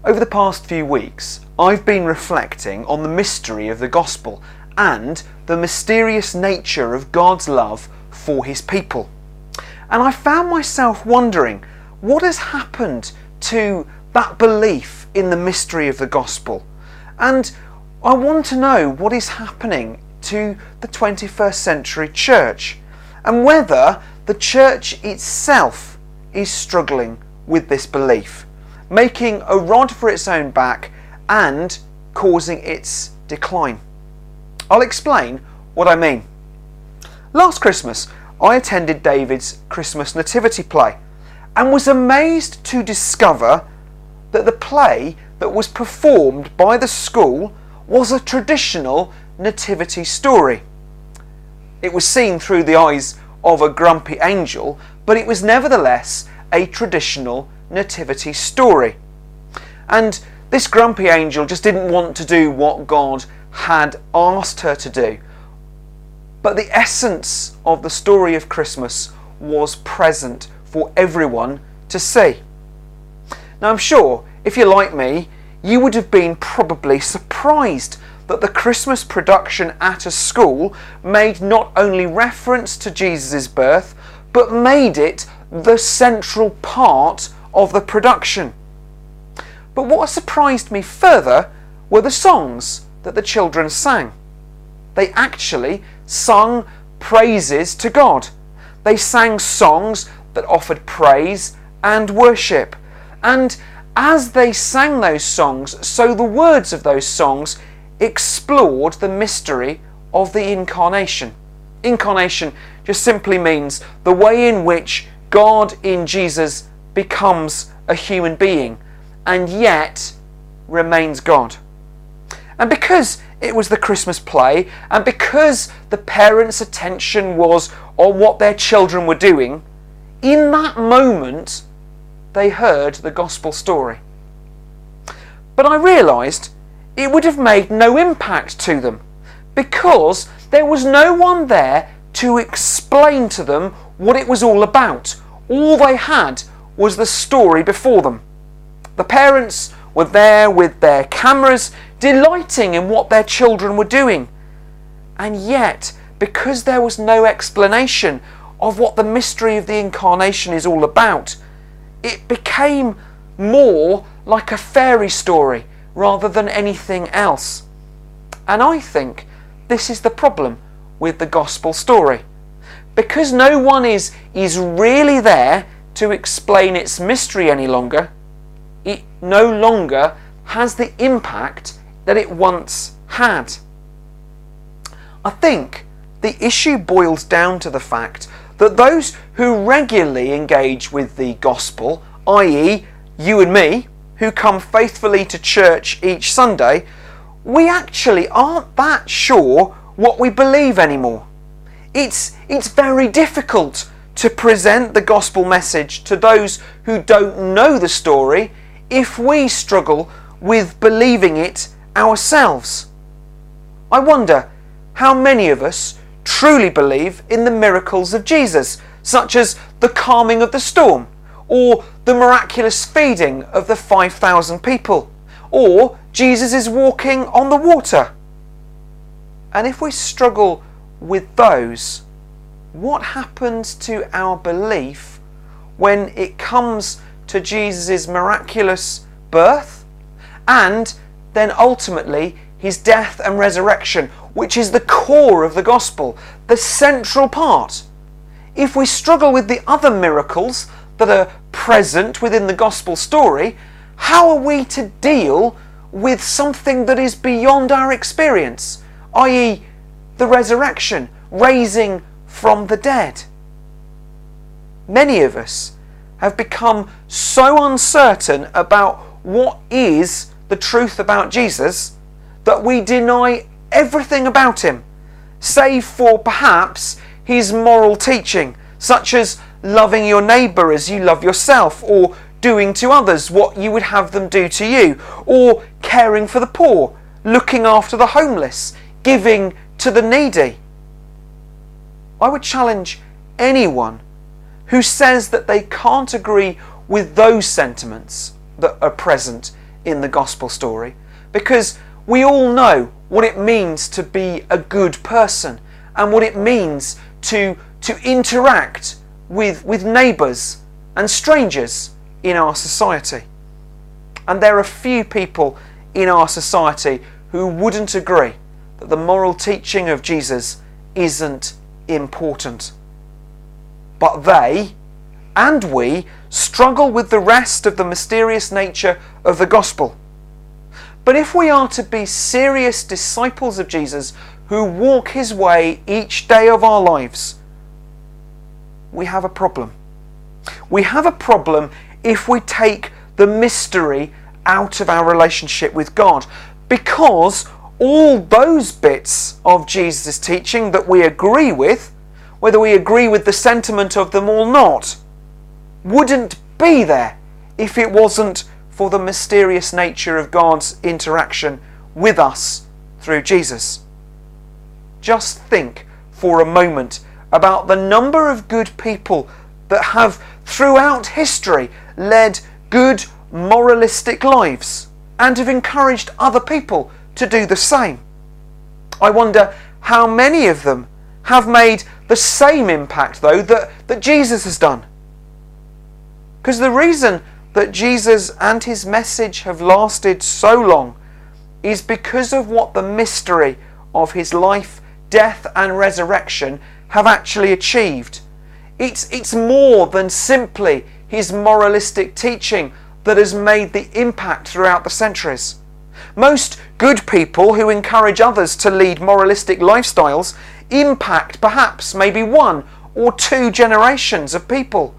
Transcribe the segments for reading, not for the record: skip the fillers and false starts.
Over the past few weeks, I've been reflecting on the mystery of the gospel and the mysterious nature of God's love for his people. And I found myself wondering, what has happened to that belief in the mystery of the gospel? And I want to know what is happening to the 21st century church, and whether the church itself is struggling with this belief, making a rod for its own back and causing its decline. I'll explain what I mean. Last Christmas, I attended David's Christmas nativity play and was amazed to discover that the play that was performed by the school was a traditional nativity story. It was seen through the eyes of a grumpy angel, but it was nevertheless a traditional nativity story. And this grumpy angel just didn't want to do what God had asked her to do. But the essence of the story of Christmas was present for everyone to see. Now, I'm sure if you're like me, you would have been probably surprised that the Christmas production at a school made not only reference to Jesus' birth, but made it the central part of the production. But what surprised me further were the songs that the children sang. They actually sung praises to God. They sang songs that offered praise and worship. And as they sang those songs, so the words of those songs explored the mystery of the incarnation. Incarnation just simply means the way in which God in Jesus becomes a human being and yet remains God. And because it was the Christmas play, and because the parents' attention was on what their children were doing, in that moment they heard the gospel story. But I realised it would have made no impact to them, because there was no one there to explain to them what it was all about. All they had was the story before them. The parents were there with their cameras, delighting in what their children were doing. And yet, because there was no explanation of what the mystery of the incarnation is all about, it became more like a fairy story rather than anything else. And I think this is the problem with the gospel story. Because no one is really there to explain its mystery any longer, it no longer has the impact that it once had. I think the issue boils down to the fact that those who regularly engage with the gospel, i.e. you and me, who come faithfully to church each Sunday, we actually aren't that sure what we believe anymore. It's very difficult to present the gospel message to those who don't know the story if we struggle with believing it ourselves. I wonder how many of us truly believe in the miracles of Jesus, such as the calming of the storm, or the miraculous feeding of the 5,000 people, or Jesus is walking on the water. And if we struggle with those, what happens to our belief when it comes to Jesus' miraculous birth and then ultimately his death and resurrection, which is the core of the gospel, the central part? If we struggle with the other miracles that are present within the gospel story, how are we to deal with something that is beyond our experience, i.e. the resurrection, raising from the dead? Many of us have become so uncertain about what is the truth about Jesus that we deny everything about him, save for perhaps his moral teaching, such as loving your neighbour as you love yourself, or doing to others what you would have them do to you, or caring for the poor, looking after the homeless, giving to the needy. I would challenge anyone who says that they can't agree with those sentiments that are present in the gospel story, because we all know what it means to be a good person and what it means to interact with neighbours and strangers in our society. And there are few people in our society who wouldn't agree that the moral teaching of Jesus isn't important. But they and we struggle with the rest of the mysterious nature of the gospel. But if we are to be serious disciples of Jesus who walk his way each day of our lives, we have a problem. We have a problem if we take the mystery out of our relationship with God, because all those bits of Jesus' teaching that we agree with, whether we agree with the sentiment of them or not, wouldn't be there if it wasn't for the mysterious nature of God's interaction with us through Jesus. Just think for a moment about the number of good people that have throughout history led good moralistic lives and have encouraged other people to do the same. I wonder how many of them have made the same impact, though, that Jesus has done. Because the reason that Jesus and his message have lasted so long is because of what the mystery of his life, death and resurrection have actually achieved. It's more than simply his moralistic teaching that has made the impact throughout the centuries. Most good people who encourage others to lead moralistic lifestyles impact perhaps maybe 1 or 2 generations of people,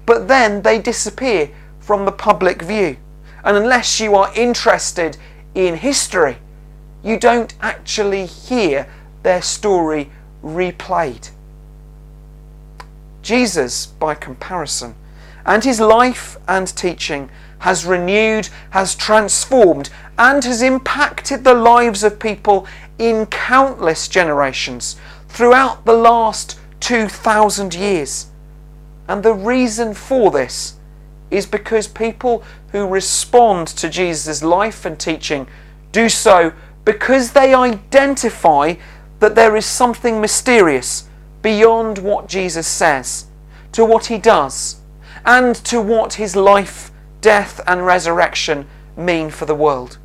but then they disappear from the public view. And unless you are interested in history, you don't actually hear their story replayed. Jesus, by comparison, and his life and teaching has renewed, has transformed, and has impacted the lives of people in countless generations throughout the last 2,000 years. And the reason for this is because people who respond to Jesus' life and teaching do so because they identify that there is something mysterious beyond what Jesus says, to what he does, and to what his life, death and resurrection mean for the world.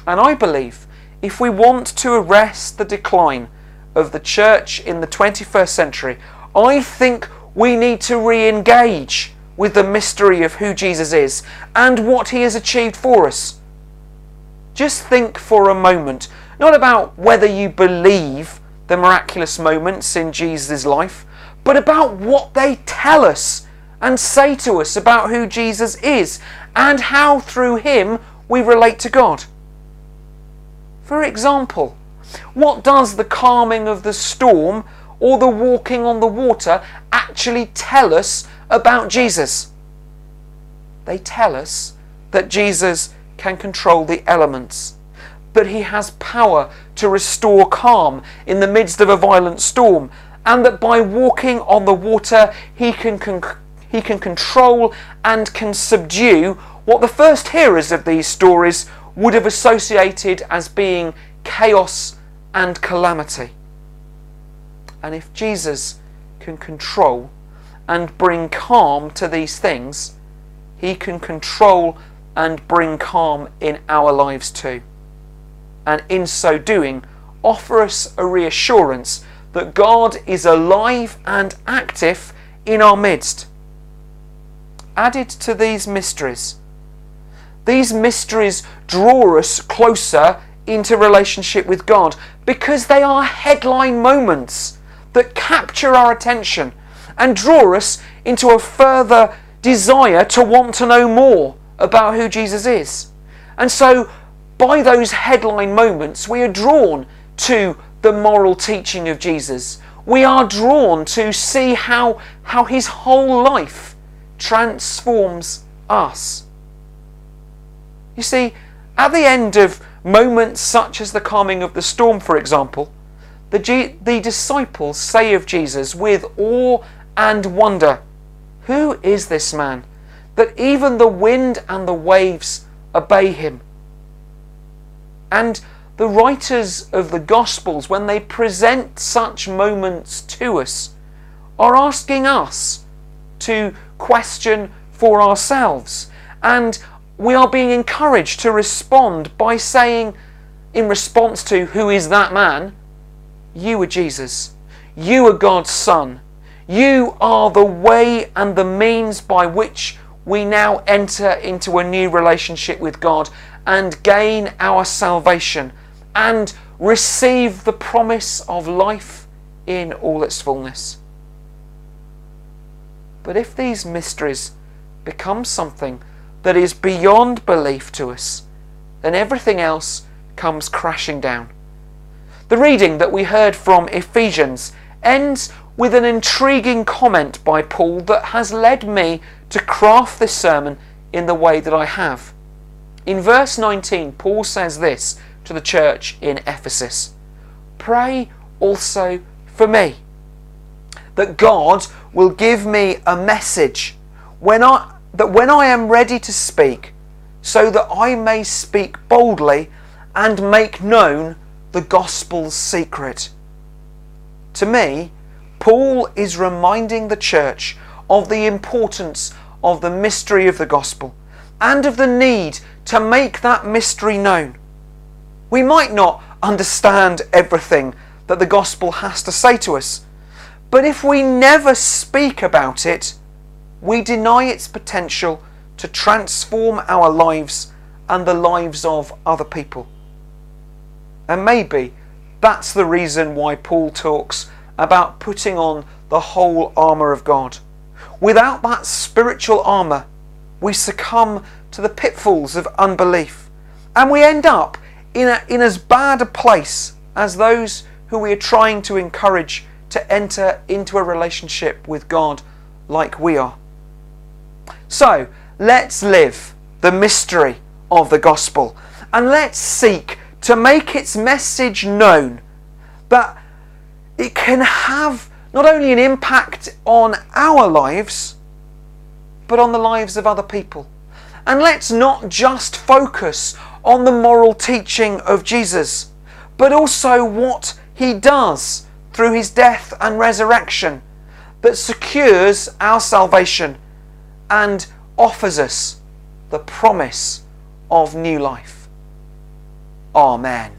And I believe if we want to arrest the decline of the church in the 21st century, I think we need to re-engage with the mystery of who Jesus is and what he has achieved for us. Just think for a moment, not about whether you believe the miraculous moments in Jesus' life, but about what they tell us and say to us about who Jesus is and how through him we relate to God. For example, what does the calming of the storm or the walking on the water actually tell us about Jesus? They tell us that Jesus can control the elements, that he has power to restore calm in the midst of a violent storm, and that by walking on the water he can control and can subdue what the first hearers of these stories would have associated as being chaos and calamity. And if Jesus can control and bring calm to these things, he can control and bring calm in our lives too. And in so doing, offer us a reassurance that God is alive and active in our midst. Added to these mysteries draw us closer into relationship with God because they are headline moments that capture our attention and draw us into a further desire to want to know more about who Jesus is. And so by those headline moments we are drawn to the moral teaching of Jesus. We are drawn to see how his whole life transforms us. You see, at the end of moments such as the calming of the storm, for example, the disciples say of Jesus with awe and wonder, "Who is this man that even the wind and the waves obey him. And the writers of the Gospels, when they present such moments to us, are asking us to question for ourselves. And we are being encouraged to respond by saying, in response to who is that man, you are Jesus. You are God's Son. You are the way and the means by which we now enter into a new relationship with God and gain our salvation and receive the promise of life in all its fullness. But if these mysteries become something that is beyond belief to us, then everything else comes crashing down. The reading that we heard from Ephesians ends with an intriguing comment by Paul that has led me to craft this sermon in the way that I have. In verse 19, Paul says this to the church in Ephesus: "Pray also for me, that God will give me a message when I am ready to speak, so that I may speak boldly and make known the gospel's secret." To me, Paul is reminding the church of the importance of the mystery of the gospel and of the need to make that mystery known. We might not understand everything that the gospel has to say to us, but if we never speak about it, we deny its potential to transform our lives and the lives of other people. And maybe that's the reason why Paul talks about putting on the whole armour of God. Without that spiritual armour, we succumb to the pitfalls of unbelief, and we end up in as bad a place as those who we are trying to encourage to enter into a relationship with God like we are. So let's live the mystery of the gospel, and let's seek to make its message known, that it can have not only an impact on our lives, but on the lives of other people. And let's not just focus on the moral teaching of Jesus, but also what he does through his death and resurrection that secures our salvation and offers us the promise of new life. Amen.